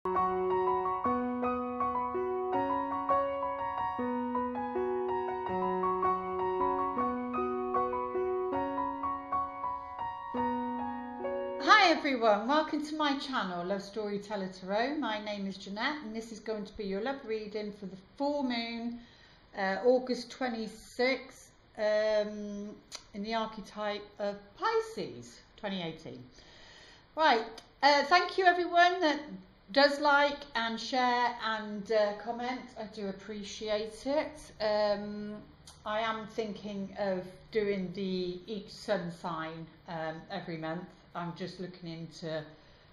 Hi everyone, welcome to my channel, Love Storyteller Tarot. My name is Jeanette and this is going to be your love reading for the full moon, August 26th, in the archetype of Pisces 2018. Right, thank you everyone that does like and share and comment. I do appreciate it. I am thinking of doing each sun sign every month. I'm just looking into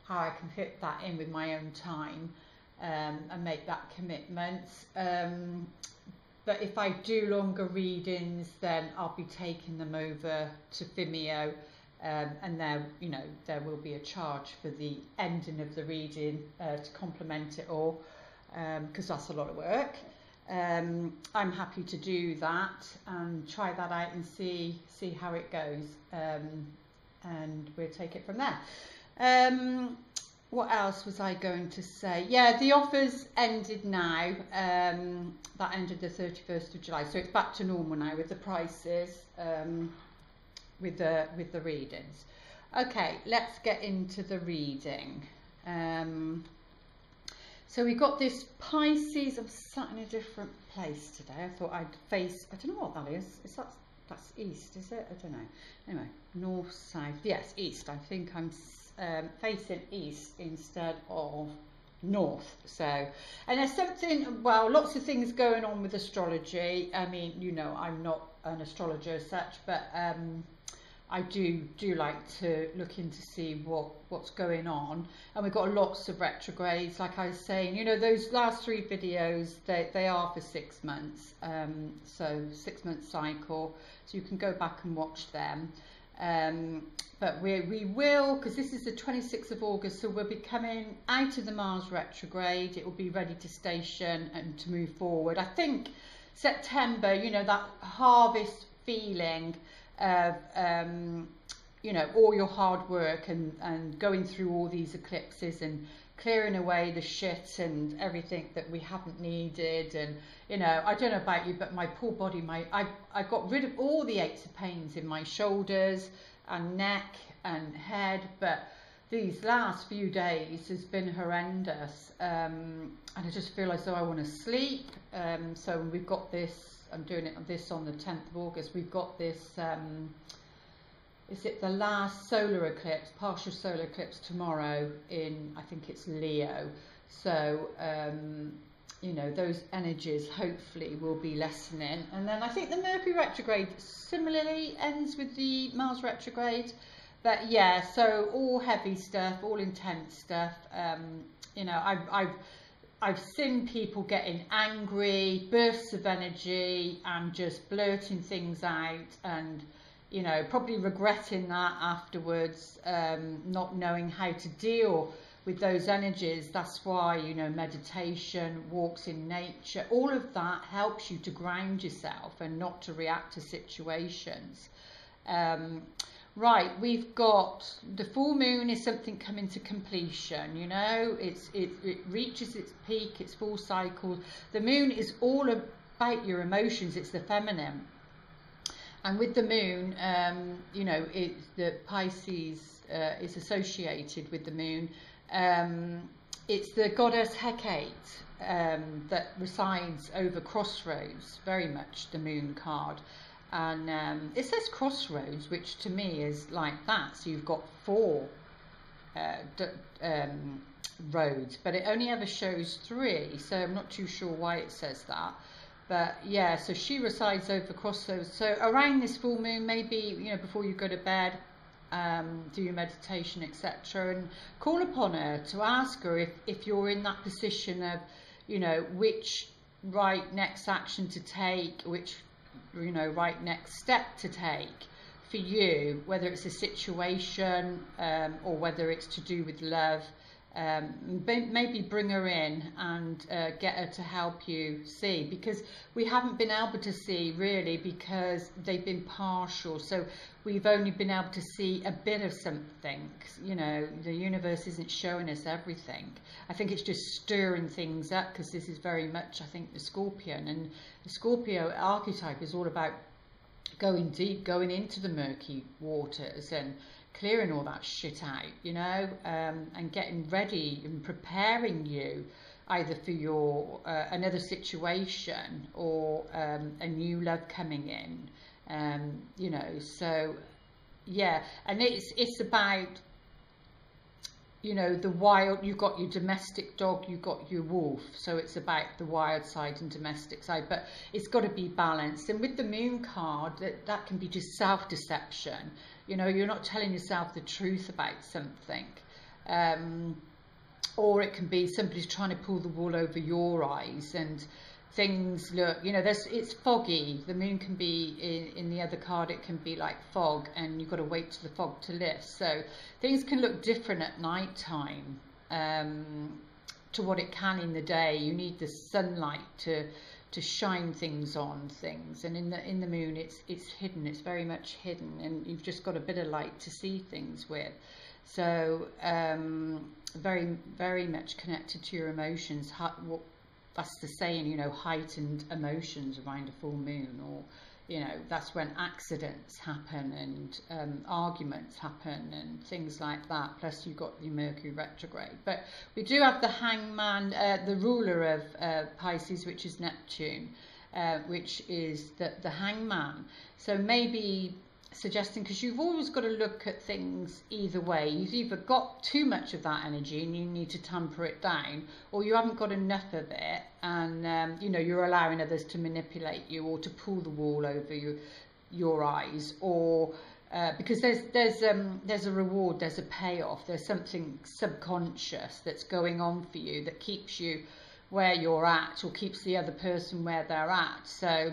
how I can fit that in with my own time and make that commitment. But if I do longer readings, then I'll be taking them over to Vimeo, and there will be a charge for the ending of the reading to complement it all, because that's a lot of work. I'm happy to do that and try that out and see how it goes. And we'll take it from there. What else was I going to say? Yeah, the offers ended now. That ended the 31st of July, so it's back to normal now with the prices, with the readings. Okay, let's get into the reading. So we got this Pisces. I'm sat in a different place today. I thought I'd face, I don't know what that is. That's east, is it? I don't know. Anyway, north, south. Yes, east. I think I'm facing east instead of north. So, and there's something, well, lots of things going on with astrology. I mean, you know, I'm not an astrologer as such, but I do like to look in to see what's going on. And we've got lots of retrogrades, like I was saying. You know, those last 3 videos, they are for 6 months. So 6-month cycle. So you can go back and watch them. But we will, because this is the 26th of August, so we'll be coming out of the Mars retrograde. It will be ready to station and to move forward. I think September, you know, that harvest feeling of you know, all your hard work and going through all these eclipses and clearing away the shit and everything that we haven't needed. And you know, I don't know about you, but my poor body, I got rid of all the aches and pains in my shoulders and neck and head, but these last few days has been horrendous, and I just feel as though I want to sleep. So we've got this, I'm doing this on the 10th of August, we've got this, is it the last solar eclipse, partial solar eclipse tomorrow in, I think it's Leo. So, you know, those energies hopefully will be lessening. And then I think the Mercury retrograde similarly ends with the Mars retrograde. But yeah, so all heavy stuff, all intense stuff. You know, I've seen people getting angry, bursts of energy and just blurting things out, and you know, probably regretting that afterwards, not knowing how to deal with those energies. That's why, you know, meditation, walks in nature, all of that helps you to ground yourself and not to react to situations. Right, we've got the full moon is something coming to completion, you know, it reaches its peak, its full cycle. The moon is all about your emotions, it's the feminine. And with the moon, you know, the Pisces is associated with the moon. It's the goddess Hecate that resides over crossroads, very much the moon card. And it says crossroads, which to me is like that. So you've got 4 roads, but it only ever shows 3. So I'm not too sure why it says that. But yeah, so she resides over crossroads. So around this full moon, maybe, you know, before you go to bed, do your meditation, etc., and call upon her to ask her if you're in that position of, you know, which right next action to take, which, you know, right next step to take for you, whether it's a situation or whether it's to do with love. Maybe bring her in and get her to help you see, because we haven't been able to see really because they've been partial, so we've only been able to see a bit of something. You know, the universe isn't showing us everything. I think it's just stirring things up, because this is very much, I think, the Scorpion, and the Scorpio archetype is all about going deep, going into the murky waters and clearing all that shit out, you know, and getting ready and preparing you either for your another situation or a new love coming in, you know. So yeah, and it's about, you know, the wild. You've got your domestic dog, you've got your wolf, so it's about the wild side and domestic side, but it's got to be balanced. And with the Moon card, that can be just self-deception. You know, you're not telling yourself the truth about something, or it can be somebody's trying to pull the wool over your eyes, and things look, you know, it's foggy. The Moon can be in the other card, it can be like fog, and you've got to wait for the fog to lift. So things can look different at night time to what it can in the day. You need the sunlight to shine things on things, and in the Moon it's hidden, it's very much hidden, and you've just got a bit of light to see things with. So very, very much connected to your emotions. That's the saying, you know, heightened emotions around a full moon, or, you know, that's when accidents happen and arguments happen and things like that. Plus you've got your Mercury retrograde. But we do have the Hangman, the ruler of Pisces, which is Neptune, which is the Hangman. So maybe suggesting, because you've always got to look at things either way. You've either got too much of that energy and you need to tamper it down, or you haven't got enough of it, and you know, you're allowing others to manipulate you or to pull the wool over your eyes, or because there's a reward, there's a payoff, there's something subconscious that's going on for you that keeps you where you're at, or keeps the other person where they're at. So,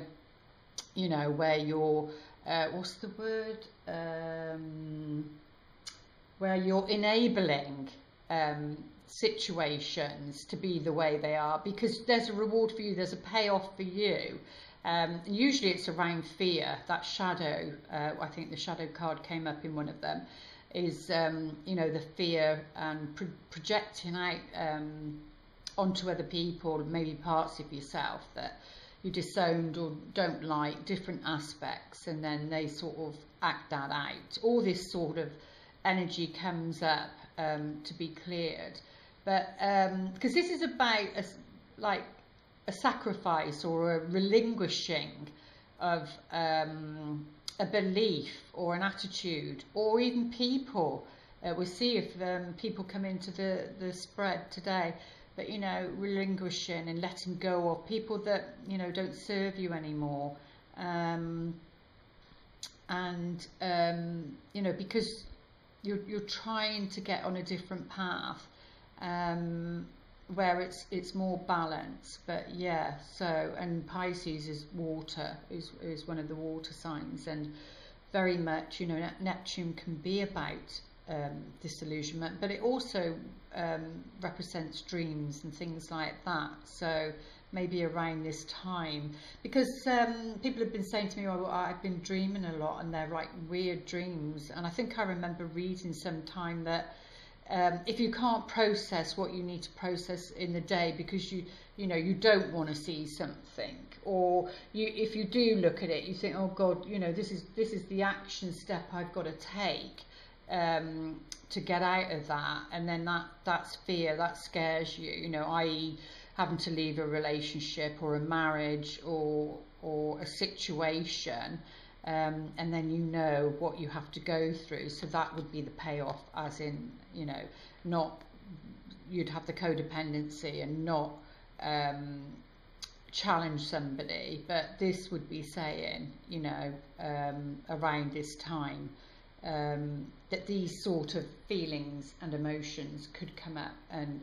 you know, where you're what's the word, where you're enabling situations to be the way they are, because there's a reward for you, there's a payoff for you. Usually it's around fear, that shadow. I think the shadow card came up in one of them, is you know, the fear and projecting out onto other people, maybe parts of yourself that you disowned or don't like, different aspects, and then they sort of act that out. All this sort of energy comes up to be cleared, but because this is about a sacrifice or a relinquishing of a belief or an attitude, or even people. We'll see if people come into the spread today. But, you know, relinquishing and letting go of people that, you know, don't serve you anymore. You know, because you're trying to get on a different path where it's more balanced. But yeah, so, and Pisces is water, is one of the water signs, and very much, you know, Neptune can be about disillusionment, but it also represents dreams and things like that. So maybe around this time, because people have been saying to me, oh, I've been dreaming a lot, and they're like weird dreams. And I think I remember reading sometime that if you can't process what you need to process in the day, because you know you don't want to see something, or if you do look at it, you think, oh God, you know, this is the action step I've got to take to get out of that, and then that's fear, that scares you, you know, i.e. having to leave a relationship or a marriage or a situation, and then you know what you have to go through. So that would be the payoff, as in, you know, not, you'd have the codependency and not challenge somebody, but this would be saying, you know, around this time, that these sort of feelings and emotions could come up, and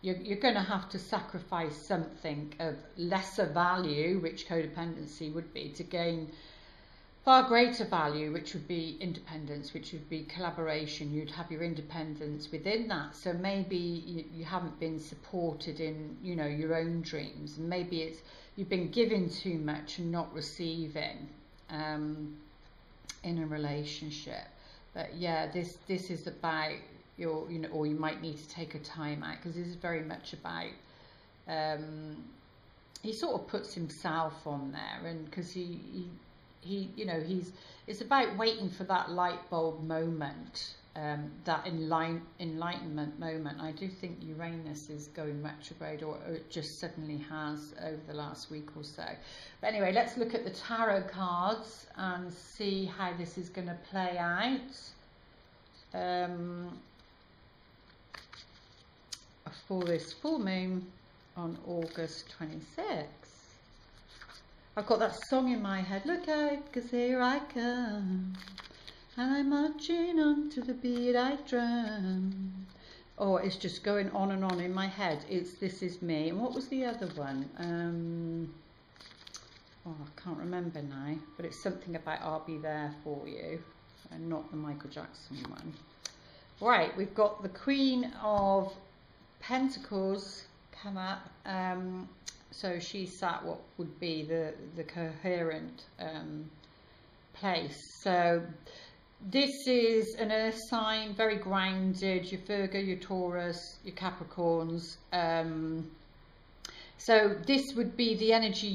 you're going to have to sacrifice something of lesser value, which codependency would be, to gain far greater value, which would be independence, which would be collaboration. You'd have your independence within that. So maybe you haven't been supported in, you know, your own dreams, and maybe it's you've been giving too much and not receiving in a relationship. But yeah, this is about your, you know, or you might need to take a time out, because this is very much about he sort of puts himself on there, and because he you know, it's about waiting for that light bulb moment, that enlightenment moment. I do think Uranus is going retrograde, or it just suddenly has over the last week or so. But anyway, let's look at the tarot cards and see how this is going to play out for this full moon on August 26th. I've got that song in my head. Look out, 'cause here I come, and I'm marching on to the beat I drum. Oh, it's just going on and on in my head. It's This Is Me. And what was the other one? Oh, I can't remember now, but it's something about I'll Be There For You, and not the Michael Jackson one. Right, we've got the Queen of Pentacles come up. So she sat what would be the coherent place. So this is an earth sign, very grounded, your Virgo, your Taurus, your Capricorns. So this would be the energy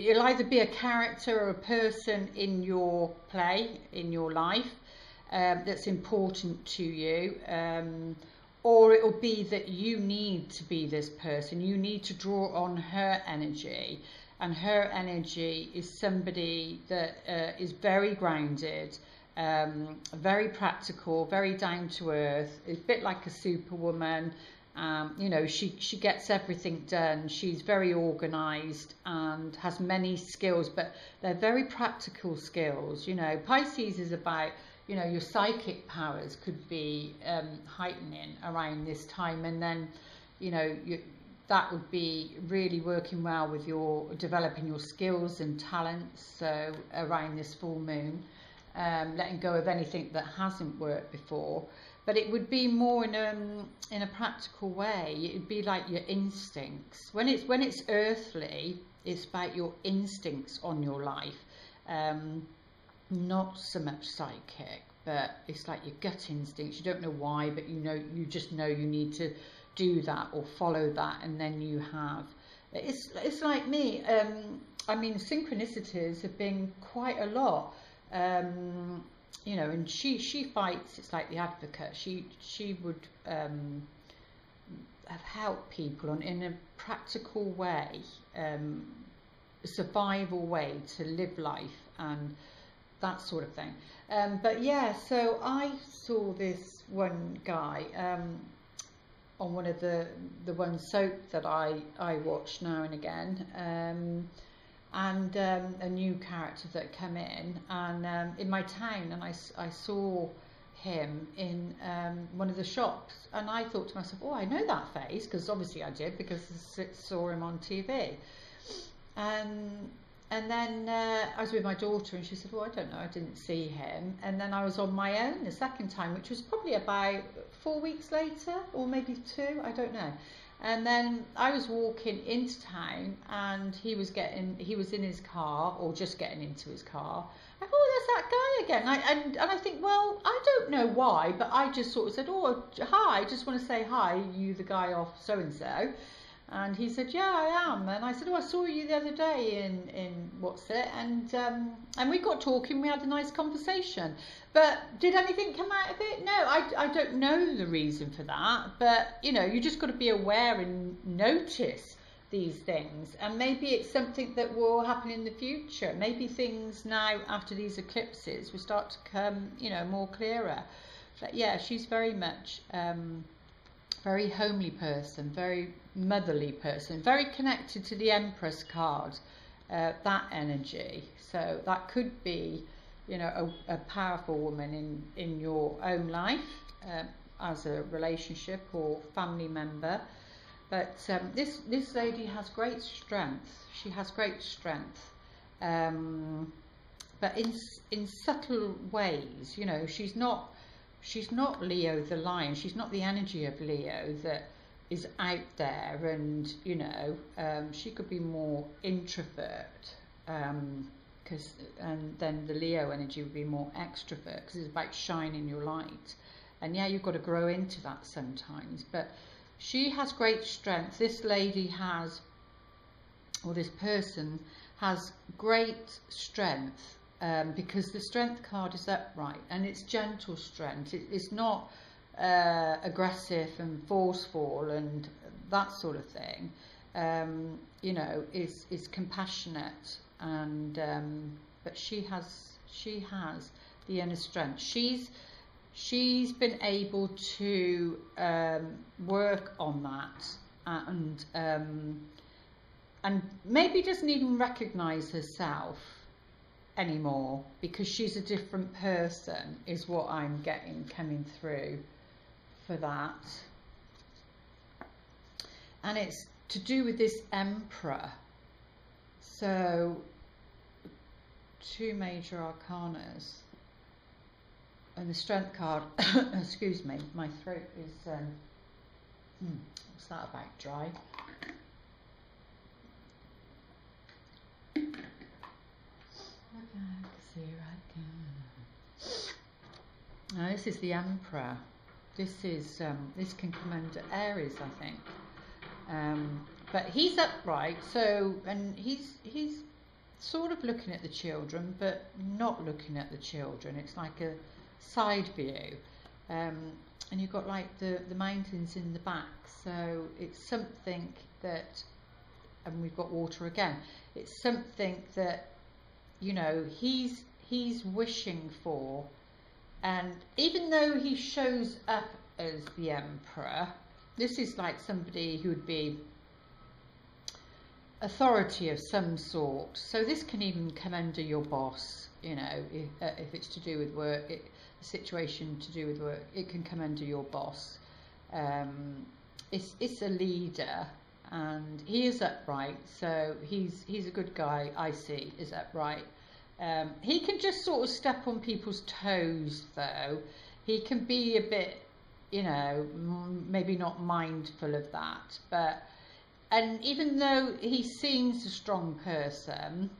it'll either be a character or a person in your play, in your life, that's important to you. Or it will be that you need to be this person. You need to draw on her energy. And her energy is somebody that is very grounded, very practical, very down to earth. It's a bit like a superwoman. You know, she gets everything done. She's very organised and has many skills, but they're very practical skills. You know, Pisces is about, you know, your psychic powers could be heightening around this time, and then, you know, that would be really working well with your developing your skills and talents. So around this full moon, letting go of anything that hasn't worked before. But it would be more in a practical way. It would be like your instincts. When it's earthly, it's about your instincts on your life. Not so much psychic, but it's like your gut instincts. You don't know why, but you just know you need to do that or follow that, and then you have. It's like me. I mean, synchronicities have been quite a lot. You know, and she fights. It's like the advocate. She would have helped people in a practical way, a survival way to live life and that sort of thing. But yeah, so I saw this one guy on one of the one soap that I watch now and again, and a new character that come in, and in my town, and I saw him in one of the shops, and I thought to myself, oh, I know that face, because obviously I did, because I saw him on TV. And then I was with my daughter, and she said, well, I don't know, I didn't see him. And then I was on my own the second time, which was probably about 4 weeks later, or maybe 2, I don't know. And then I was walking into town, and he was in his car, or just getting into his car. I thought, oh, there's that guy again. And I think, well, I don't know why, but I just sort of said, oh, hi, I just want to say hi, you the guy off so-and-so. And he said, yeah, I am. And I said, oh, I saw you the other day in what's it? And we got talking, we had a nice conversation. But did anything come out of it? No, I don't know the reason for that. But, you know, you just got to be aware and notice these things. And maybe it's something that will happen in the future. Maybe things now, after these eclipses, will start to come, you know, more clearer. But yeah, she's very much... very homely person, very motherly person, very connected to the Empress card, that energy. So that could be, you know, a powerful woman in your own life, as a relationship or family member. But this lady has great strength. She has great strength. but in subtle ways. You know, she's not Leo the lion. She's not the energy of Leo that is out there, and you know, she could be more introvert, and then the Leo energy would be more extrovert, because it's about shining your light. And yeah, you've got to grow into that sometimes, but she has great strength. This lady has, or this person has great strength, because the strength card is upright, and it's gentle strength. It's not aggressive and forceful and that sort of thing. You know, is compassionate, and but she has the inner strength. She's been able to work on that, and maybe doesn't even recognize herself anymore, because she's a different person, is what I'm getting coming through for that. And it's to do with this Emperor. So 2 major arcanas. And the strength card, excuse me, my throat is, what's that about, dry? Now this is the Emperor. This is, this can come under Aries, I think. But he's upright, so, and he's sort of looking at the children, but not looking at the children. It's like a side view, and you've got like the mountains in the back, so it's something that, and we've got water again, it's something that, you know, he's wishing for. And even though he shows up as the Emperor, this is like somebody who would be authority of some sort. So this can even come under your boss, you know, if it's to do with work, a situation to do with work, it can come under your boss. It's a leader, and he is upright, so he's a good guy, I see, is upright. He can just sort of step on people's toes, though. He can be a bit, you know, maybe not mindful of that, but, and even though he seems a strong person,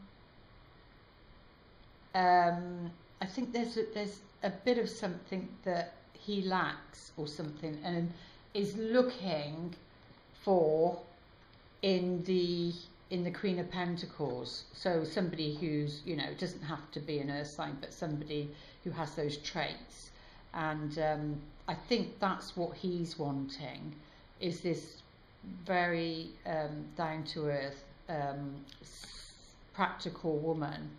I think there's a bit of something that he lacks, or something, and is looking for in the Queen of Pentacles. So somebody who's, you know, doesn't have to be an earth sign, but somebody who has those traits. And I think that's what he's wanting, is this very down to earth, practical woman,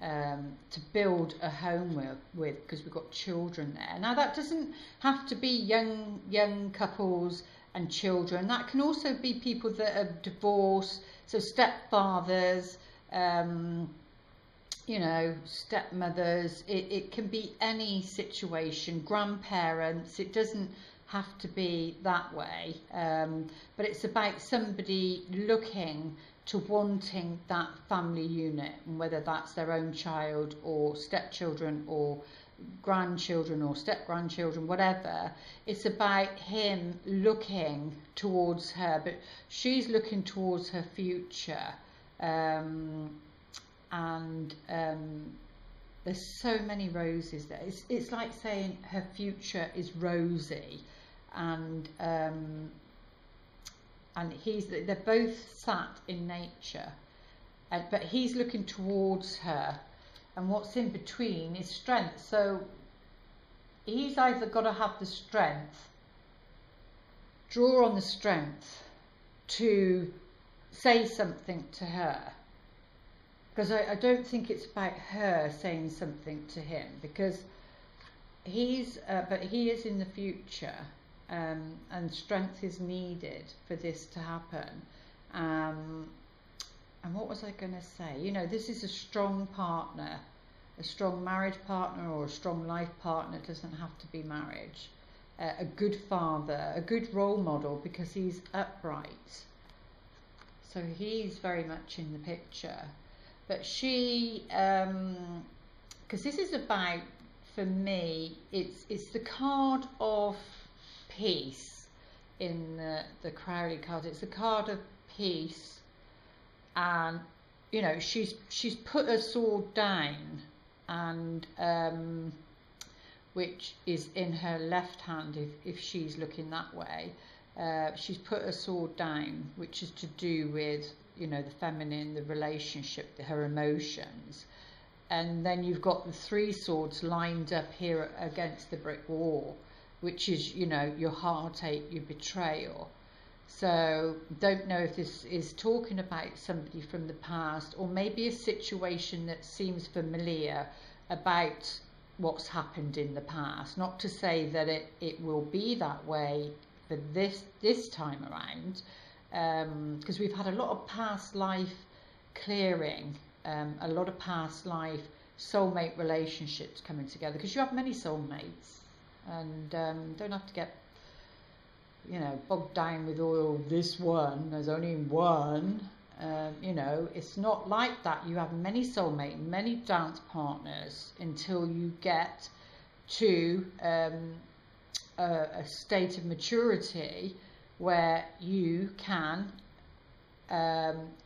to build a home with, because we've got children there. Now that doesn't have to be young couples and children. That can also be people that are divorced, so stepfathers, you know, stepmothers. It can be any situation, grandparents. It doesn't have to be that way, but it's about somebody looking to wanting that family unit, and whether that's their own child or stepchildren or grandchildren or step-grandchildren, whatever. It's about him looking towards her, but she's looking towards her future, and there's so many roses there. It's like saying her future is rosy, and they're both sat in nature, but he's looking towards her, and what's in between is strength. So he's either got to have the strength, draw on the strength to say something to her, because I don't think it's about her saying something to him, because but he is in the future. And strength is needed for this to happen. And what was I going to say? You know, this is a strong partner, a strong marriage partner, or a strong life partner. It doesn't have to be marriage. A good father, a good role model, because he's upright. So he's very much in the picture. But she because this is about, for me, it's the card of peace in the Crowley card. It's the card of peace, and you know, she's put her sword down, and which is in her left hand if she's looking that way. She's put her sword down, which is to do with, you know, the feminine, the relationship, her emotions. And then you've got the 3 swords lined up here against the brick wall, which is, you know, your heartache, your betrayal. So don't know if this is talking about somebody from the past, or maybe a situation that seems familiar about what's happened in the past. Not to say that it will be that way for this time around, because we've had a lot of past life clearing, a lot of past life soulmate relationships coming together, because you have many soulmates, and don't have to get, you know, bogged down with all this one, there's only one. You know, it's not like that. You have many soulmates, many dance partners, until you get to a state of maturity where you can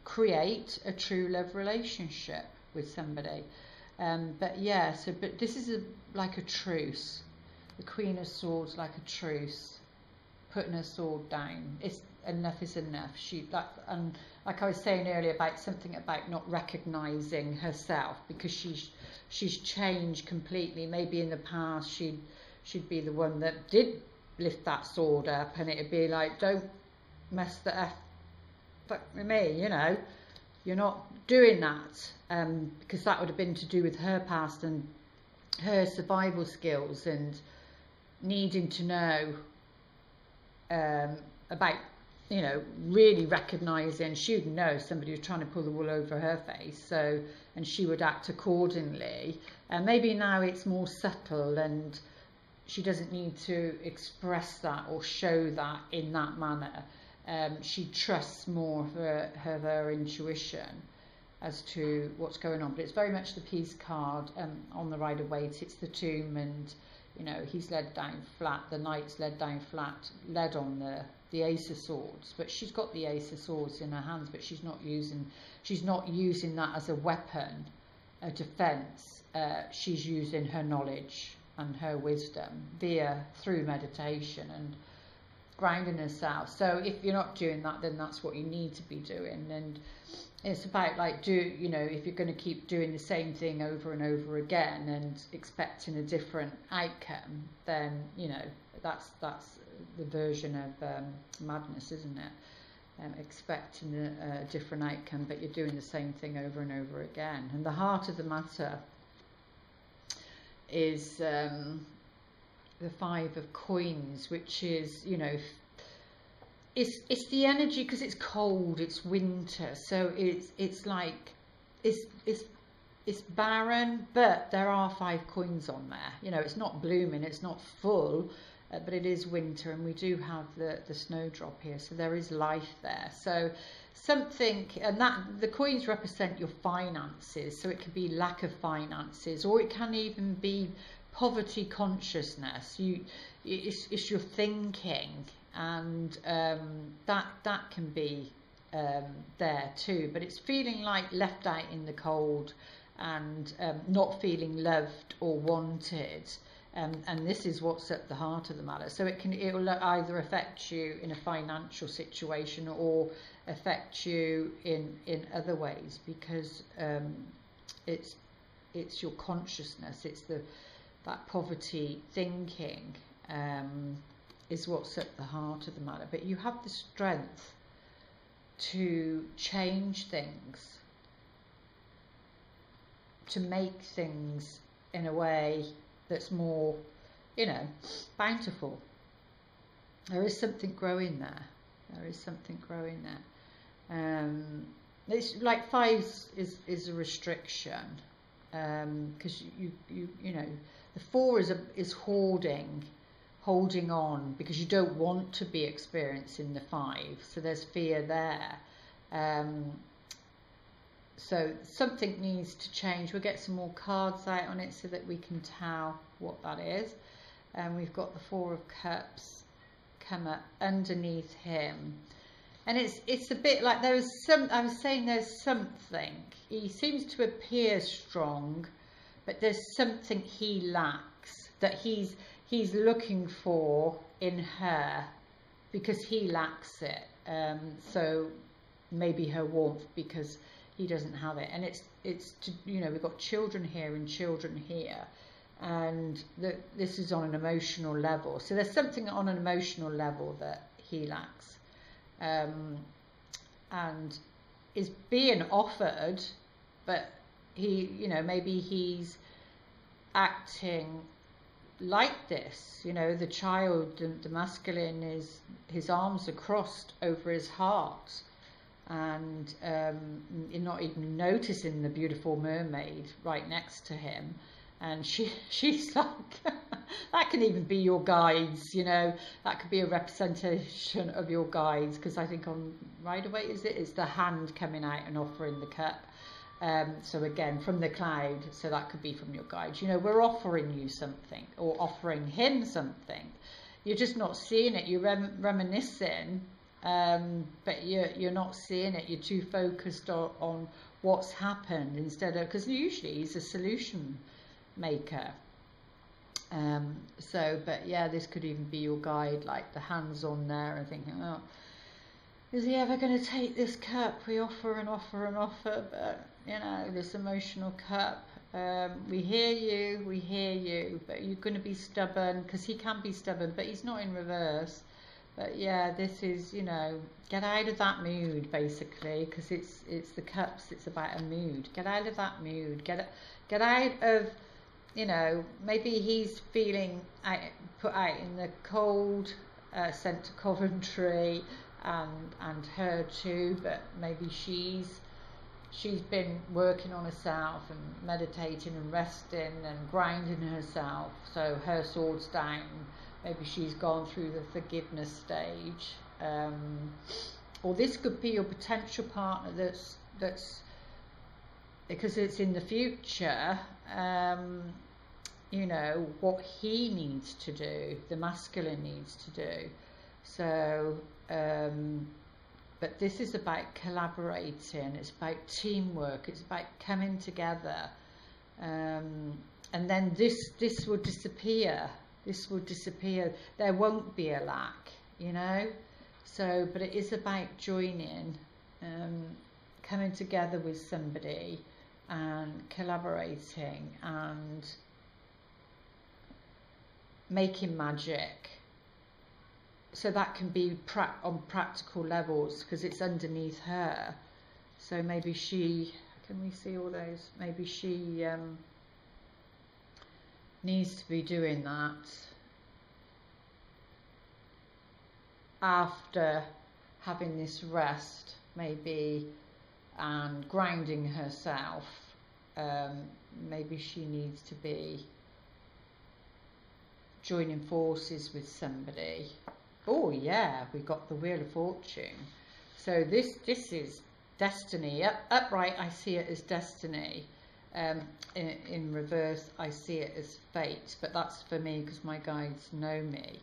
create a true love relationship with somebody. But yeah, but this is like a truce. The Queen of Swords, like a truce, putting her sword down. It's enough is enough. And like I was saying earlier about something about not recognizing herself, because she's changed completely. Maybe in the past she'd be the one that did lift that sword up, and it'd be like, don't mess the F with me, you know, you're not doing that, because that would have been to do with her past and her survival skills, and needing to know about, you know, really recognising, she would know somebody was trying to pull the wool over her face, so, and she would act accordingly. And maybe now it's more subtle, and she doesn't need to express that or show that in that manner. She trusts more her intuition as to what's going on. But it's very much the peace card. On the Rider-Waite, it's the tomb, and you know, he's led down flat, the knight's led down flat, led on the Ace of Swords. But she's got the Ace of Swords in her hands, but she's not using that as a weapon, a defense. She's using her knowledge and her wisdom through meditation and grounding herself. So if you're not doing that, then that's what you need to be doing. And it's about, like, you know, if you're going to keep doing the same thing over and over again and expecting a different outcome, then, you know, that's the version of madness, isn't it? Expecting a different outcome, but you're doing the same thing over and over again. And the heart of the matter is the 5 of Coins, which is, you know, it's the energy, because it's cold, it's winter, so it's like it's barren, but there are 5 coins on there. You know, it's not blooming, it's not full, but it is winter, and we do have the snowdrop here, so there is life there. So something, and that the coins represent your finances, so it could be lack of finances, or it can even be poverty consciousness. It's your thinking, and that can be there too. But it's feeling like left out in the cold, and not feeling loved or wanted. And this is what's at the heart of the matter. So it will either affect you in a financial situation, or affect you in other ways, because it's your consciousness, it's that poverty thinking is what's at the heart of the matter. But you have the strength to change things, to make things in a way that's more, you know, bountiful. There is something growing there. There is something growing there. It's like 5 is a restriction, because you know, the 4 is holding on, because you don't want to be experiencing the 5. So there's fear there. So something needs to change. We'll get some more cards out on it so that we can tell what that is. And we've got the Four of Cups come up underneath him. And it's a bit like I was saying there's something. He seems to appear strong, but there's something he lacks that he's looking for in her, because he lacks it. So maybe her warmth, because he doesn't have it. And it's you know, we've got children here and children here, and this is on an emotional level. So there's something on an emotional level that he lacks, and is being offered, but he, you know, maybe he's acting like this, you know, the child, the masculine, is his arms are crossed over his heart, and you're not even noticing the beautiful mermaid right next to him, and she's like that can even be your guides, you know, that could be a representation of your guides, because I think on Rider Waite it's the hand coming out and offering the cup. So again, from the cloud, so that could be from your guides. You know, we're offering you something, or offering him something. You're just not seeing it. You're reminiscing, but you're not seeing it. You're too focused on what's happened, instead of, because usually he's a solution maker. So, but yeah, this could even be your guide, like the hands on there and thinking, oh, is he ever going to take this cup? We offer and offer and offer, but you know, this emotional cup. We hear you, but you're going to be stubborn, because he can be stubborn, but he's not in reverse. But yeah, this is, you know, get out of that mood, basically, because it's the cups. It's about a mood. Get out of that mood. Get out of, you know, maybe he's feeling put out in the cold, sent to Coventry, and her too, but maybe she's been working on herself and meditating and resting and grounding herself, so her sword's down. Maybe she's gone through the forgiveness stage, or this could be your potential partner that's because it's in the future. You know, what he needs to do, the masculine needs to do. So but this is about collaborating, it's about teamwork, it's about coming together, and then this will disappear. There won't be a lack, you know. So, but it is about joining, coming together with somebody and collaborating and making magic. So that can be on practical levels, because it's underneath her. So maybe she, can we see all those? Maybe she needs to be doing that after having this rest, maybe, and grounding herself. Maybe she needs to be joining forces with somebody. Oh yeah, we got the Wheel of Fortune. So this is destiny. Upright, I see it as destiny. In reverse, I see it as fate. But that's for me, because my guides know me.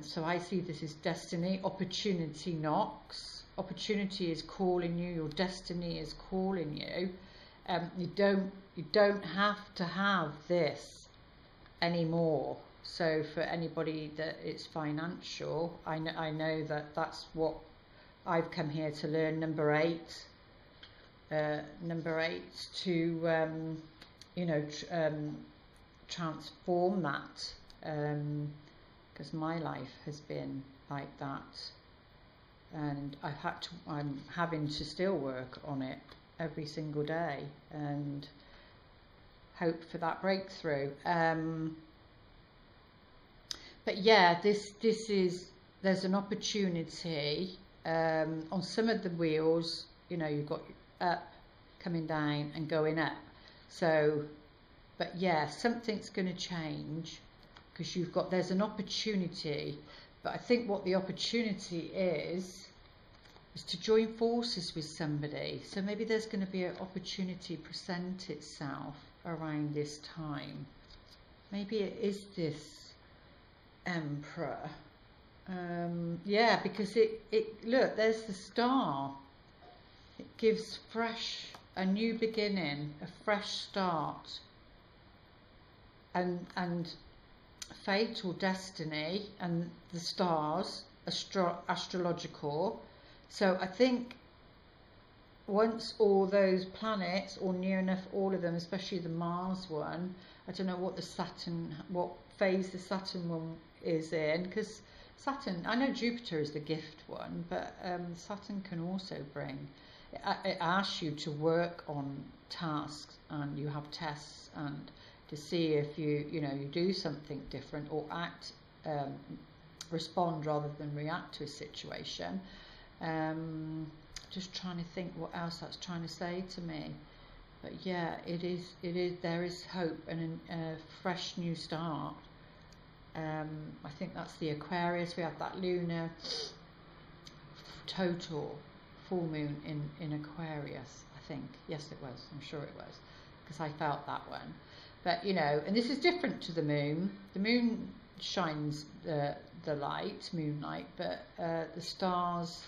So I see this as destiny. Opportunity knocks. Opportunity is calling you. Your destiny is calling you. You don't have to have this anymore. So for anybody that it's financial, I know that that's what I've come here to learn. Number eight, to you know, transform that, because my life has been like that, and I'm having to still work on it every single day and hope for that breakthrough. But yeah, there's an opportunity on some of the wheels. You know, you've got up, coming down, and going up. So, but yeah, something's going to change, because there's an opportunity. But I think what the opportunity is is to join forces with somebody. So maybe there's going to be an opportunity present itself around this time. Maybe it is this Emperor. Yeah, because it look, there's the star. It gives a new beginning, a fresh start, and fate or destiny, and the stars, astrological. So I think once all those planets, or near enough all of them, especially the Mars one, I don't know what what phase the Saturn one is in, because Saturn, I know Jupiter is the gift one, but Saturn can also bring, it asks you to work on tasks, and you have tests, and to see if you do something different, or respond rather than react to a situation. Just trying to think what else that's trying to say to me. But yeah, there is hope and a fresh new start. I think that's the Aquarius. We have that lunar total full moon in Aquarius, I think. Yes, it was. I'm sure it was, because I felt that one. But and this is different to the moon. The moon shines the light, moonlight, but the stars,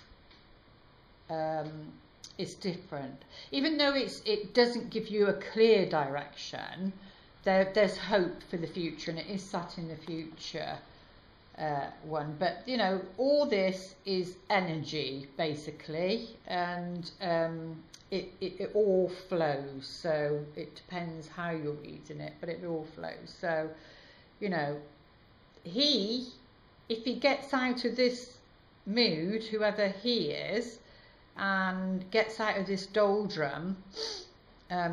it's different. Even though it doesn't give you a clear direction, there's hope for the future, and it is sat in the future one. But all this is energy basically, and it all flows. So it depends how you're reading it, but it all flows. So if he gets out of this mood, whoever he is, and gets out of this doldrum,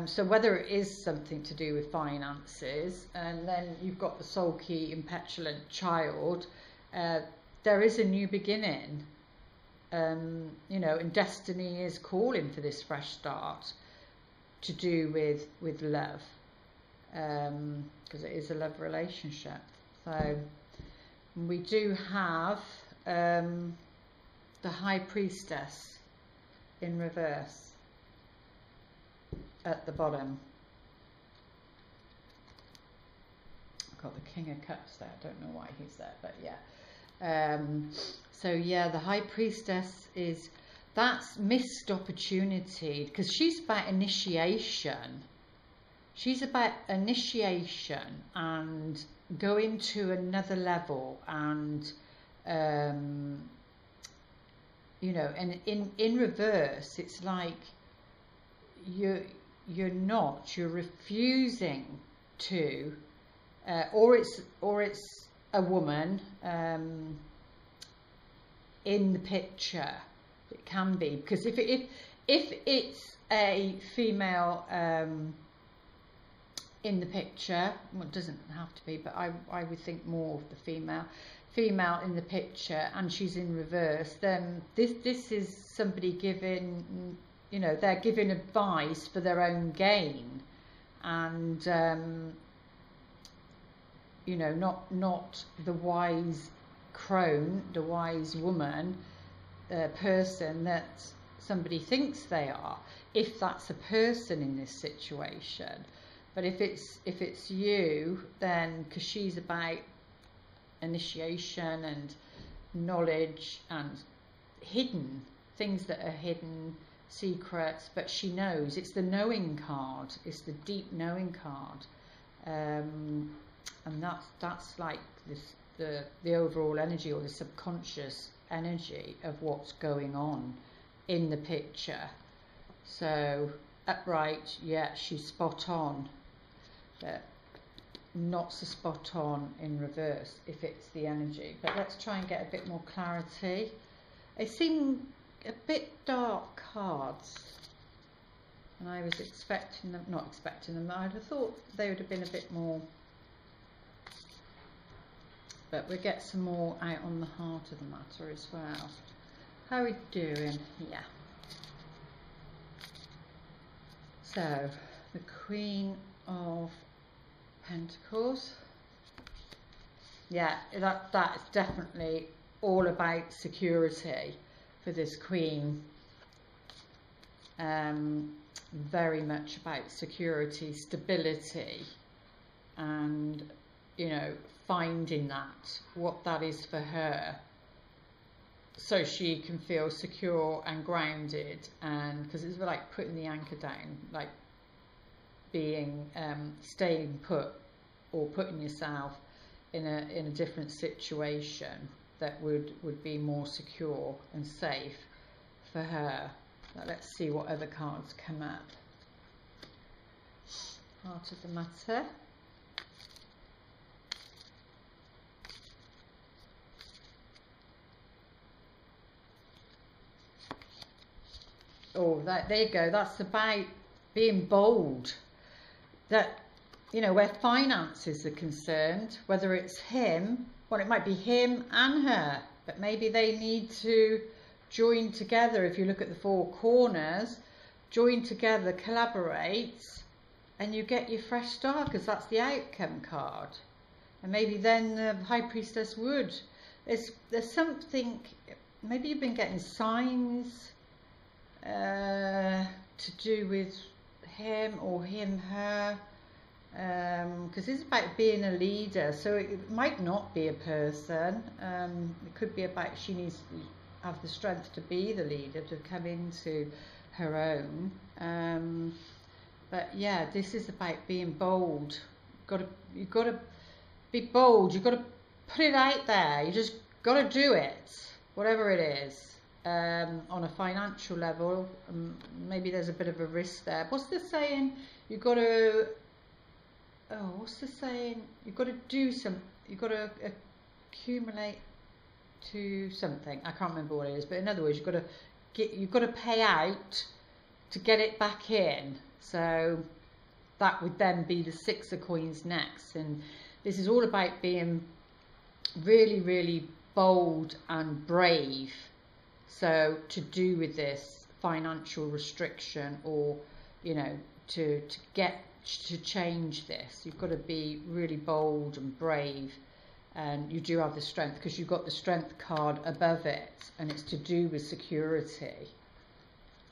so whether it is something to do with finances, and then you've got the sulky, impetulant child, there is a new beginning, and destiny is calling for this fresh start to do with love, because it is a love relationship. So we do have the High Priestess in reverse at the bottom. I've got the King of Cups there. I don't know why he's there, but yeah. So yeah, the High Priestess that's missed opportunity, because she's about initiation. She's about initiation and going to another level, and and in reverse, it's like you're refusing to, or it's a woman in the picture. It can be, because if it's a female in the picture, well, it doesn't have to be, but I would think more of the female in the picture, and she's in reverse, then this is somebody giving, they're giving advice for their own gain, and not the wise crone, the wise woman, person that somebody thinks they are, if that's a person in this situation. But if it's you, then, because she's about initiation and knowledge and hidden things that are hidden, secrets, but she knows. It's the knowing card. It's the deep knowing card, and that's like this, the overall energy, or the subconscious energy of what's going on in the picture. So upright, yeah, she's spot on, but not so spot on in reverse if it's the energy. But let's try and get a bit more clarity. They seem a bit dark cards, and I was expecting them, not expecting them, I'd have thought they would have been a bit more, but we'll get some more out on the heart of the matter as well. How are we doing? Yeah. So the Queen of Pentacles, yeah, that's definitely all about security, for this Queen. Very much about security, stability, and, you know, finding that, what that is for her, so she can feel secure and grounded. And because it's like putting the anchor down, like being staying put, or putting yourself in a different situation that would be more secure and safe for her. Now let's see what other cards come up. Heart of the matter. Oh, there you go. That's about being bold. That, you know, where finances are concerned, whether it's him, well, it might be him and her, but maybe they need to join together. If you look at the four corners, join together, collaborate, and you get your fresh start, because that's the outcome card. And maybe then the High Priestess would. There's something, maybe you've been getting signs to do with him or him, her, because it's about being a leader. So it might not be a person. It could be about she needs to have the strength to be the leader, to come into her own. But yeah, this is about being bold. You've got to be bold. You've got to put it out there. You just got to do it, whatever it is. On a financial level, maybe there's a bit of a risk there. What's the saying? You've got to, what's the saying? You've got to do some, you've got to accumulate to something. I can't remember what it is, but in other words, you've got to pay out to get it back in. So that would then be the Six of Coins next. And this is all about being really, really bold and brave. So to do with this financial restriction, or, you know, to get to change this, you've got to be really bold and brave. And you do have the strength, because you've got the strength card above it, and it's to do with security.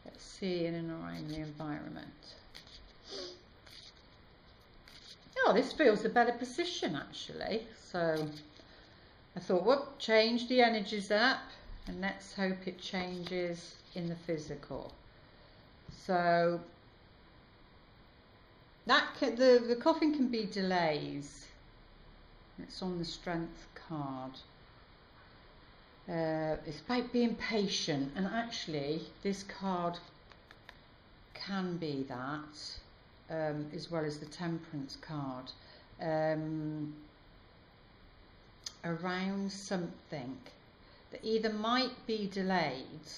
Let's see, in and around the environment. Oh, this feels a better position actually. So I thought, well, change the energies up, and let's hope it changes in the physical. So that the coffin can be delays. It's on the strength card. It's about being patient, and actually this card can be that, as well as the temperance card, around something that either might be delayed,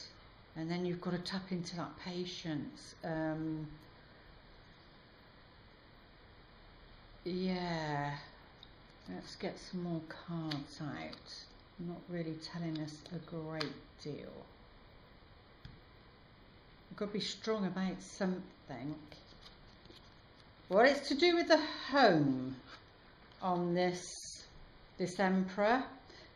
and then you've got to tap into that patience. Yeah, let's get some more cards out. Not really telling us a great deal. We've got to be strong about something. Well, it's to do with the home on this Emperor.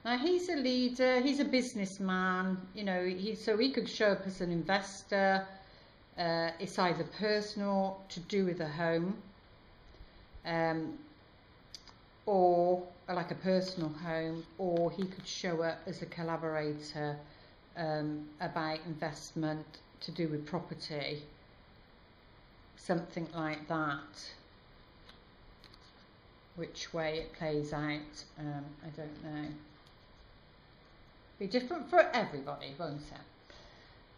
Now, he's a leader, he's a businessman, you know, so he could show up as an investor. It's either personal, to do with the home, or like a personal home, or he could show up as a collaborator, about investment, to do with property, something like that. Which way it plays out, I don't know. Be different for everybody, won't it?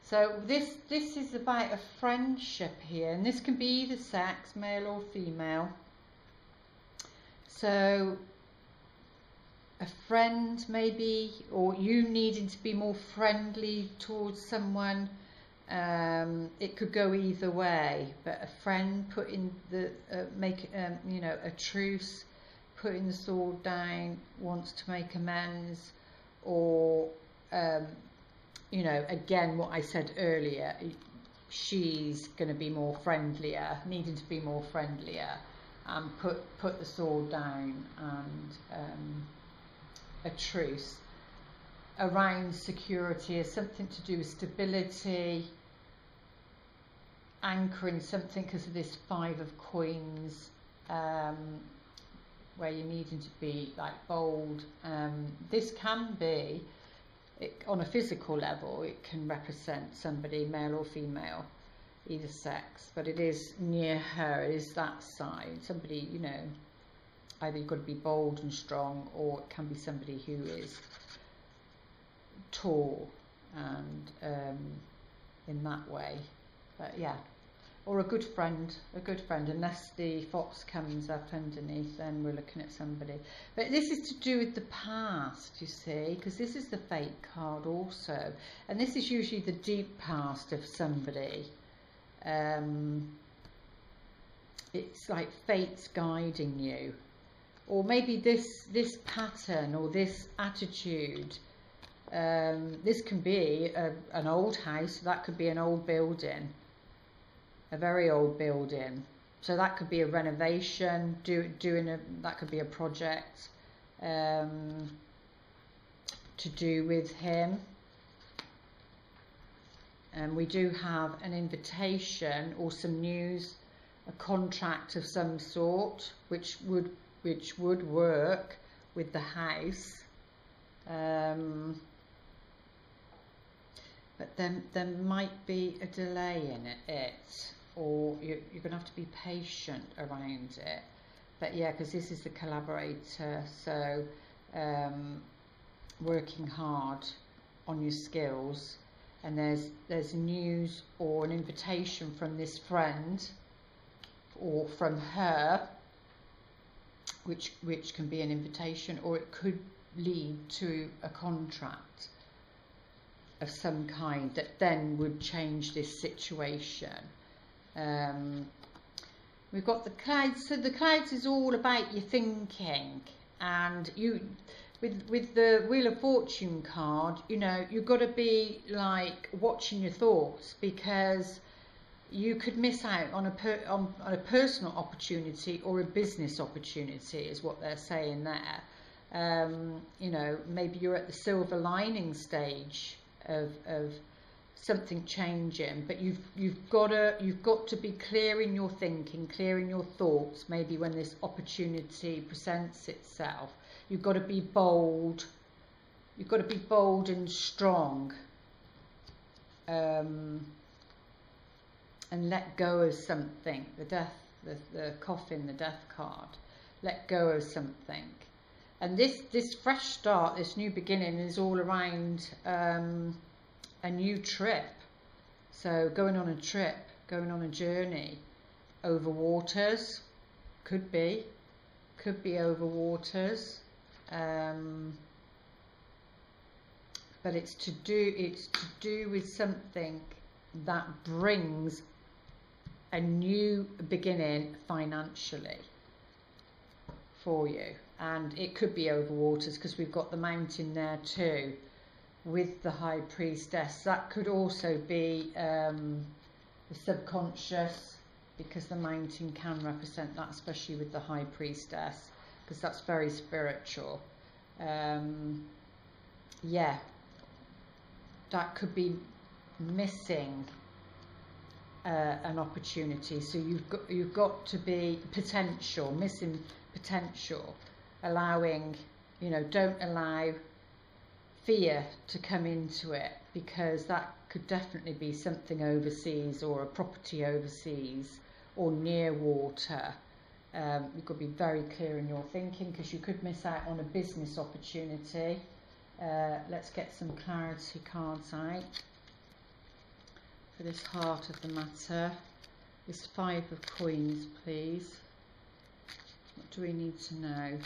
So this is about a friendship here, and this can be either sex, male or female. So a friend maybe, or you needing to be more friendly towards someone. It could go either way, but a friend putting the you know, a truce, putting the sword down, wants to make amends, or you know, again what I said earlier, she's going to be more friendlier, needing to be more friendlier, and put the sword down, and a truce. around security, as something to do with stability, anchoring something because of this 5 of coins, where you're needing to be like bold. This can be, on a physical level, it can represent somebody, male or female, either sex, but it is near her, it is that side, somebody, you know, either you've got to be bold and strong, or it can be somebody who is tall and in that way. But yeah, or a good friend, unless the fox comes up underneath, then we're looking at somebody. But this is to do with the past, you see, because this is the Fate card also, and this is usually the deep past of somebody. It's like fate's guiding you, or maybe this pattern or this attitude. This can be an old house, that could be an old building, a very old building, so that could be a renovation, that could be a project to do with him. And we do have an invitation or some news, a contract of some sort, which would work with the house. But then there might be a delay in it, or you're going to have to be patient around it. But yeah, because this is the collaborator, so working hard on your skills, and there's news or an invitation from this friend or from her, which can be an invitation, or it could lead to a contract of some kind that then would change this situation. We've got the clouds, so the clouds is all about your thinking, and you with the Wheel of Fortune card, you know, you've got to be like watching your thoughts, because you could miss out on a personal opportunity or a business opportunity, is what they're saying there. You know, maybe you're at the silver lining stage of something changing, but you've got to be clear in your thinking, clear in your thoughts. Maybe when this opportunity presents itself, you've got to be bold. You've got to be bold and strong, and let go of something. The coffin, the death card. Let go of something. And this fresh start, this new beginning, is all around a new trip. So going on a trip, going on a journey over waters, could be over waters, but it's to do with something that brings a new beginning financially for you. And it could be over waters, because we've got the mountain there too with the High Priestess. That could also be the subconscious, because the mountain can represent that, especially with the High Priestess, because that's very spiritual. Yeah, that could be missing an opportunity. So you've got to be missing potential, allowing, you know, don't allow fear to come into it, because that could definitely be something overseas, or a property overseas, or near water. You've got to be very clear in your thinking, because you could miss out on a business opportunity. Let's get some clarity cards out for this heart of the matter. This 5 of coins, please. What do we need to know?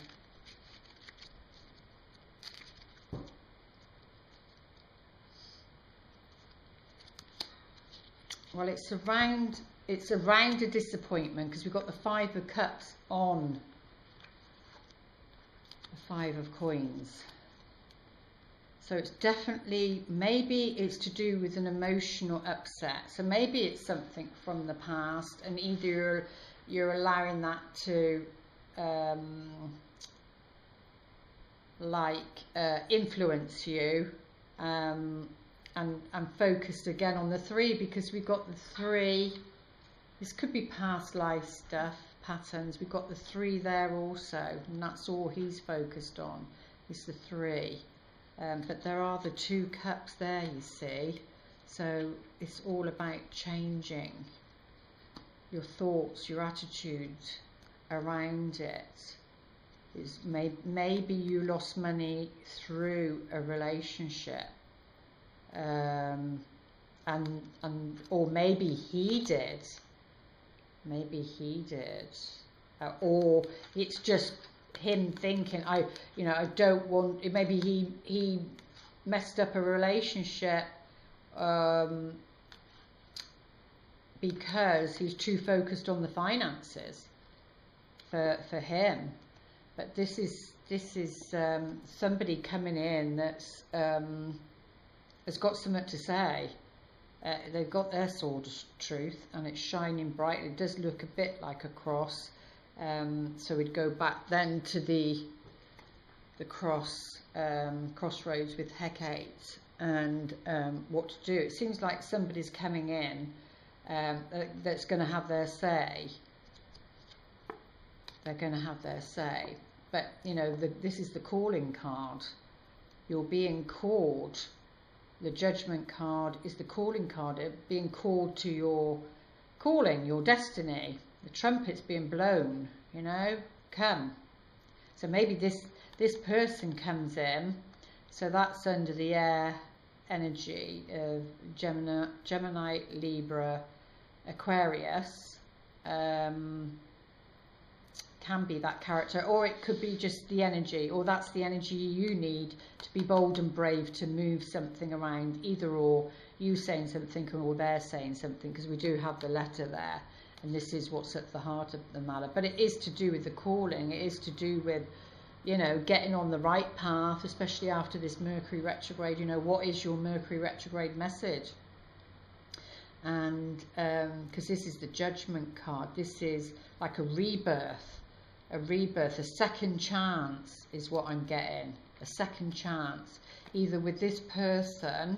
Well, it's around a disappointment, because we've got the 5 of Cups on the 5 of Coins. So it's definitely, maybe it's to do with an emotional upset. So maybe it's something from the past, and either you're allowing that to influence you, and focused again on the 3, because we've got the 3. This could be past life stuff, patterns. We've got the 3 there also, and that's all he's focused on, is the 3. But there are the 2 cups there, you see. So it's all about changing your thoughts, your attitude around it. Is maybe you lost money through a relationship, or maybe he did. Maybe he did, or it's just him thinking, I don't want. Maybe he messed up a relationship because he's too focused on the finances for him. But this is somebody coming in that's has got something to say. They've got their sword of truth, and it's shining brightly. It does look a bit like a cross. So we'd go back then to the crossroads with Hecate, and what to do. It seems like somebody's coming in that's going to have their say. They're going to have their say. But, this is the calling card. You're being called. The judgment card is the calling card, being called to your calling, your destiny. The trumpet's being blown, come. So maybe this person comes in, so that's under the air energy of Gemini, Libra, Aquarius. Can be that character, or it could be just the energy, or that's the energy you need to be bold and brave to move something around, either or, you saying something or they're saying something, because we do have the letter there, and this is what's at the heart of the matter. But it is to do with the calling. It is to do with getting on the right path, especially after this Mercury retrograde. What is your Mercury retrograde message? And because this is the judgment card, this is like a rebirth, a second chance is what I'm getting. A second chance, either with this person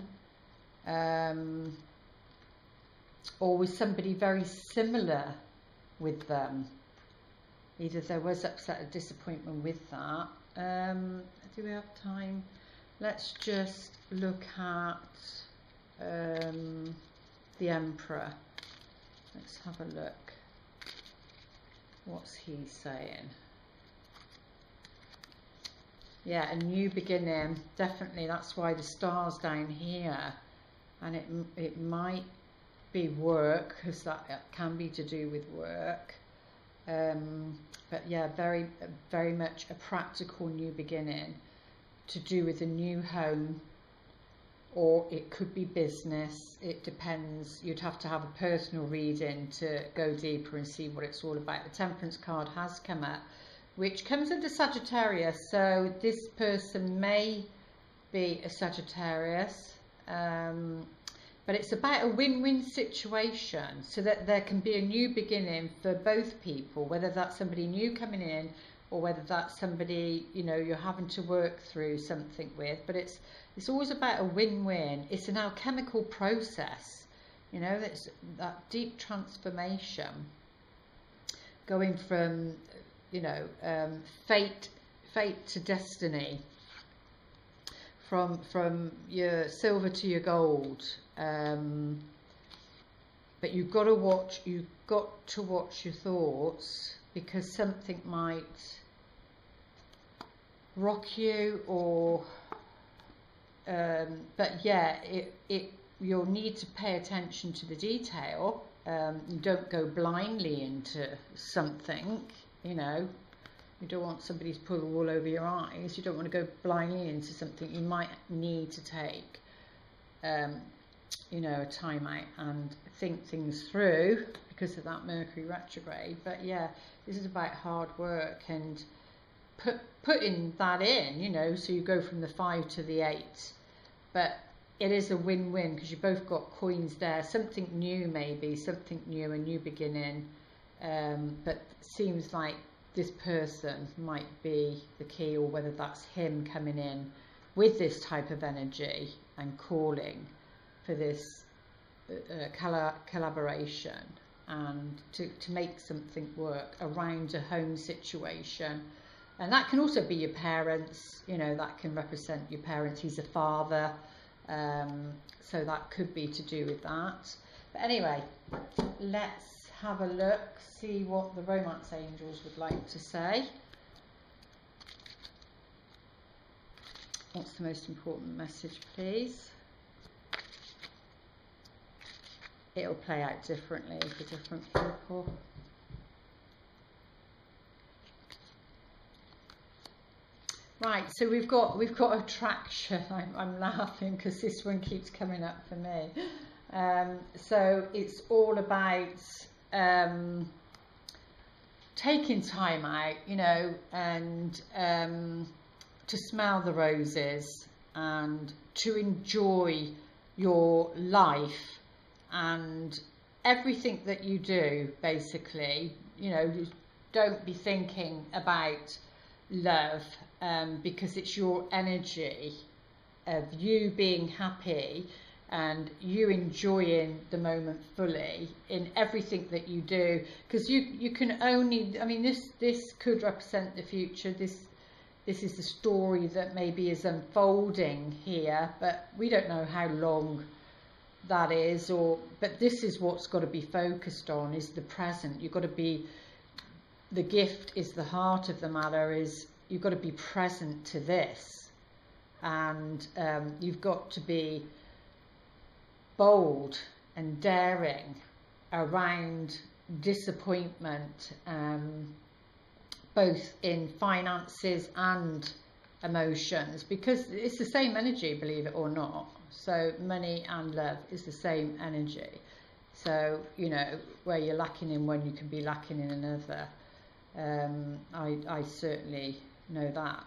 or with somebody very similar with them. Either there was upset or disappointment with that. Do we have time? Let's just look at the Emperor. Let's have a look. What's he saying? Yeah, a new beginning. Definitely, that's why the star's down here. And it might be work, because that can be to do with work. But yeah, very, very much a practical new beginning to do with a new home, or it could be business. It depends. You'd have to have a personal reading to go deeper and see what it's all about. The Temperance card has come up, which comes under Sagittarius. So this person may be a Sagittarius, but it's about a win-win situation, so that there can be a new beginning for both people, whether that's somebody new coming in or whether that's somebody you're having to work through something with. But it's always about a win-win. It's an alchemical process, it's that deep transformation, going from fate to destiny, from your silver to your gold. But you've got to watch your thoughts, because something might rock you, or but yeah, you'll need to pay attention to the detail. You don't go blindly into something. You don't want somebody to pull the wool over your eyes. You don't want to go blindly into something. You might need to take a time out and think things through because of that Mercury retrograde. But yeah, this is about hard work and putting that in, so you go from the 5 to the 8. But it is a win-win, because you both got coins there. Something new, maybe something new, a new beginning. But seems like this person might be the key, or whether that's him coming in with this type of energy. and calling for this collaboration, and to make something work around a home situation. And that can also be your parents, you know, that can represent your parents. He's a father, so that could be to do with that. But anyway, let's have a look, see what the romance angels would like to say. What's the most important message, please? It'll play out differently for different people. Right, so we've got attraction. I'm laughing because this one keeps coming up for me. So it's all about taking time out, you know, and to smell the roses and to enjoy your life and everything that you do, basically. You know, don't be thinking about love, because it's your energy of you being happy and you enjoying the moment fully in everything that you do, because you can only, I mean, this could represent the future. This is the story that maybe is unfolding here, but we don't know how long that is, but this is what's got to be focused on, is the present. You've got to be, the gift is the heart of the matter, is you've got to be present to this, and you've got to be bold and daring around disappointment, both in finances and emotions, because it's the same energy, believe it or not. So money and love is the same energy. So, you know, where you're lacking in one, you can be lacking in another. I certainly know that.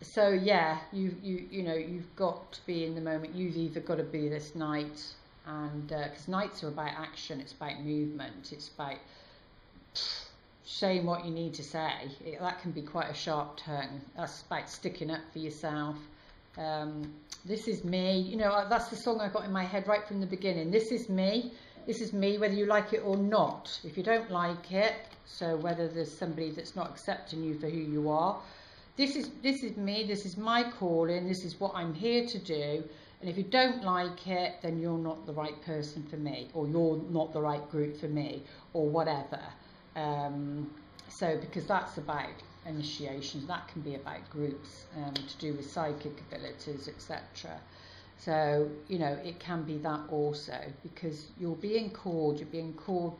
So yeah, you know, you've got to be in the moment. You've either got to be this night, and because nights are about action, it's about movement, it's about saying what you need to say. That can be quite a sharp tongue. That's about sticking up for yourself. This is me, you know, that's the song I got in my head right from the beginning. This is me, whether you like it or not. If you don't like it, so whether there's somebody that's not accepting you for who you are, this is me, this is my calling, this is what I'm here to do. And if you don't like it, then you're not the right person for me, or you're not the right group for me, or whatever. So because that's about initiations, that can be about groups, to do with psychic abilities, etc. So, you know, it can be that also, because you're being called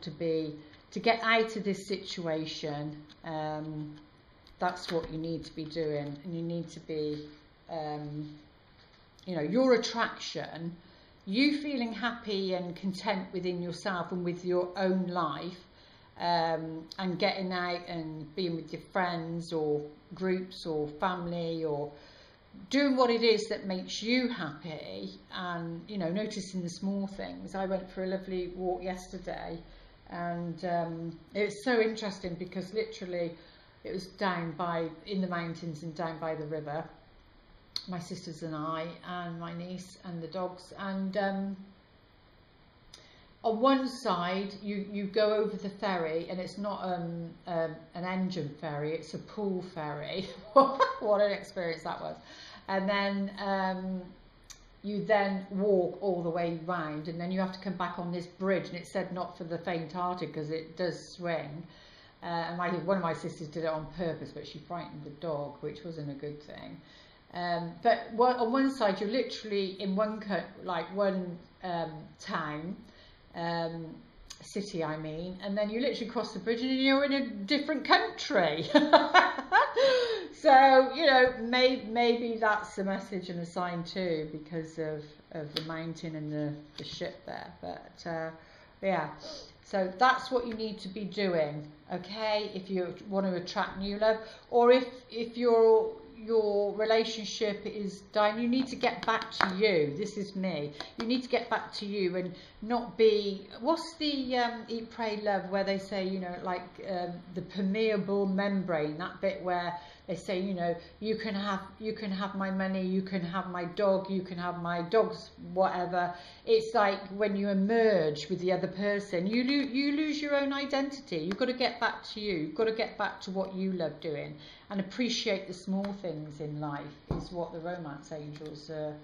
to get out of this situation. That's what you need to be doing, and you need to be, you know, your attraction, you feeling happy and content within yourself and with your own life, and getting out and being with your friends or groups or family, or doing what it is that makes you happy, and, you know, noticing the small things. I went for a lovely walk yesterday, and it was so interesting because literally it was down in the mountains and down by the river, my sisters and I and my niece and the dogs, and on one side you go over the ferry, and it's not an engine ferry, it's a pool ferry. What an experience that was. And then you then walk all the way round, and then you have to come back on this bridge, and it said not for the faint-hearted because it does swing. And one of my sisters did it on purpose, but she frightened the dog, which wasn't a good thing. But on one side you're literally in one town, city I mean, and then you literally cross the bridge and you're in a different country. So, you know, maybe that's a message and a sign too, because of the mountain and the ship there. But yeah, so that's what you need to be doing, okay, if you want to attract new love. Or if your relationship is dying, you need to get back to you. This is me. You need to get back to you and not be, what's the Eat, Pray, Love, where they say, you know, like the permeable membrane, that bit where They say, you know, you can have my money, you can have my dog, you can have my dog's whatever. It's like when you emerge with the other person, you lose your own identity. You've got to get back to you. You've got to get back to what you love doing and appreciate the small things in life, is what the romance angels are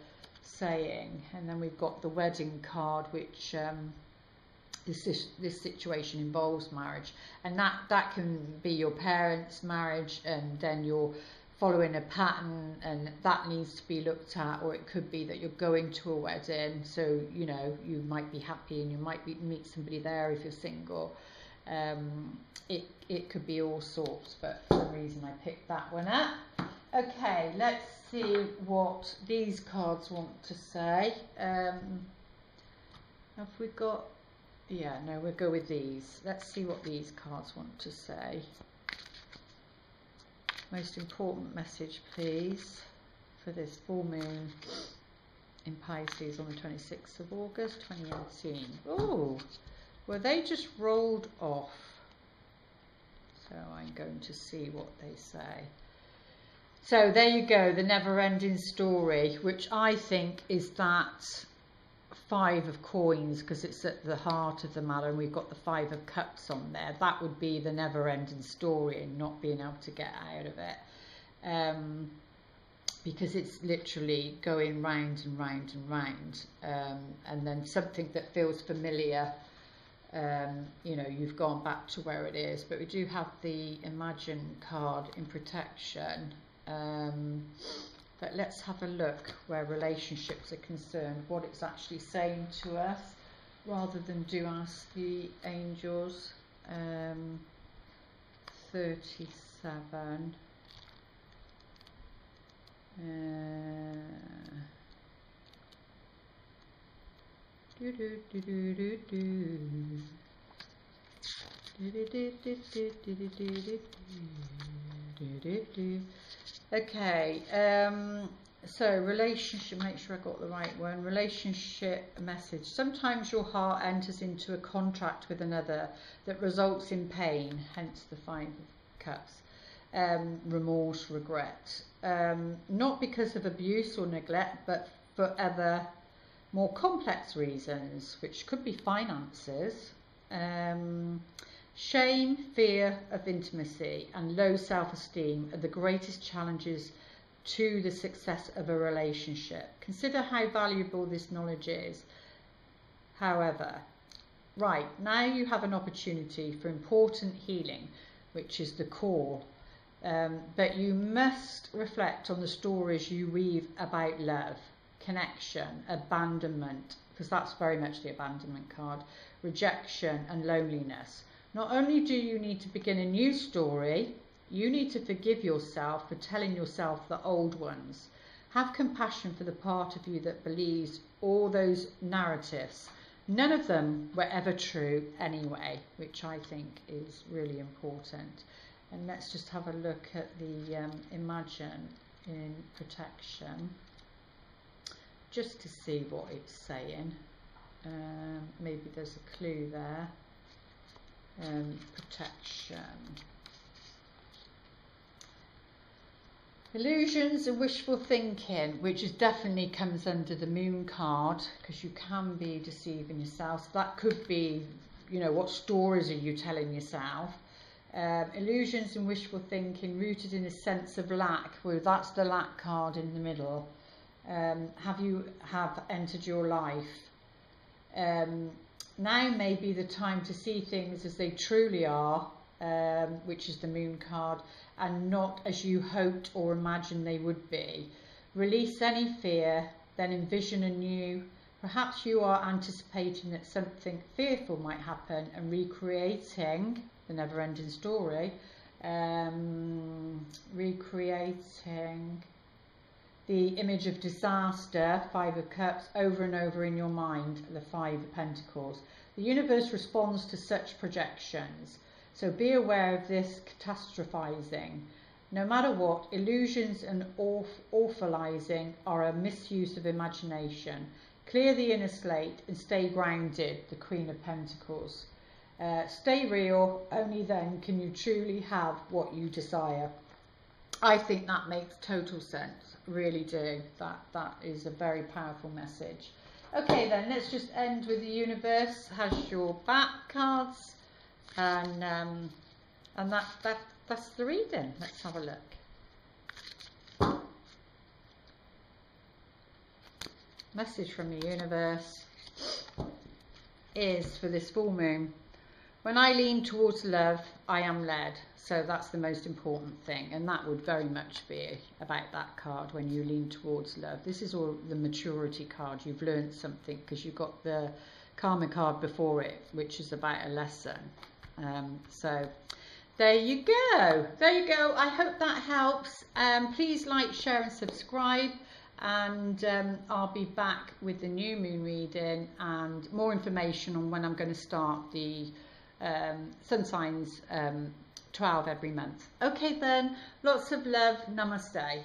saying. And then we've got the wedding card, which this situation involves marriage, and that can be your parents' marriage, and then you're following a pattern and that needs to be looked at, or it could be that you're going to a wedding, so you know, you might be happy and you might meet somebody there if you're single. It could be all sorts, but for some reason I picked that one up. Okay, let's see what these cards want to say. Have we got... Yeah, no, we'll go with these. Let's see what these cards want to say. Most important message, please, for this full moon in Pisces on the 26th of August 2018. Oh, well, they just rolled off. So I'm going to see what they say. So there you go, the never-ending story, which I think is that Five of Coins, because it's at the heart of the matter, and we've got the Five of Cups on there. That would be the never-ending story and not being able to get out of it, because it's literally going round and round and round, and then something that feels familiar, you know, you've gone back to where it is. But we do have the Imagine card in protection. But let's have a look where relationships are concerned, what it's actually saying to us, rather than do ask the angels. 37. Okay, so relationship, make sure I got the right one. Relationship message. Sometimes your heart enters into a contract with another that results in pain, hence the Five of Cups. Remorse, regret. Not because of abuse or neglect, but for other more complex reasons, which could be finances. Shame, fear of intimacy, and low self-esteem are the greatest challenges to the success of a relationship. Consider how valuable this knowledge is. However, right, now you have an opportunity for important healing, which is the core. But you must reflect on the stories you weave about love, connection, abandonment, because that's very much the abandonment card, rejection and loneliness. Not only do you need to begin a new story, you need to forgive yourself for telling yourself the old ones. Have compassion for the part of you that believes all those narratives. None of them were ever true anyway, which I think is really important. And let's just have a look at the Imagine in protection, just to see what it's saying. Maybe there's a clue there. Protection. Illusions and wishful thinking, which is definitely comes under the Moon card, because you can be deceiving yourself. So that could be, you know, what stories are you telling yourself? Illusions and wishful thinking rooted in a sense of lack. Well, that's the lack card in the middle. Have entered your life. Now may be the time to see things as they truly are, which is the Moon card, and not as you hoped or imagined they would be. Release any fear, then envision anew. Perhaps you are anticipating that something fearful might happen and recreating the never-ending story, recreating the image of disaster, Five of Cups, over and over in your mind, the Five of Pentacles. The universe responds to such projections, so be aware of this catastrophizing. No matter what, illusions and awfulizing are a misuse of imagination. Clear the inner slate and stay grounded, the Queen of Pentacles. Stay real, only then can you truly have what you desire. I think that makes total sense, really do. That is a very powerful message. Okay then, let's just end with the universe has your back cards, and that's the reading. Let's have a look. Message from the universe is for this full moon: when I lean towards love, I am led. So that's the most important thing, and that would very much be about that card. When you lean towards love, this is all the maturity card. You've learned something because you've got the karma card before it, which is about a lesson. So there you go. There you go. I hope that helps. Please like, share and subscribe, and I'll be back with the new moon reading and more information on when I'm going to start the sun signs 12 every month. Okay then, lots of love. Namaste.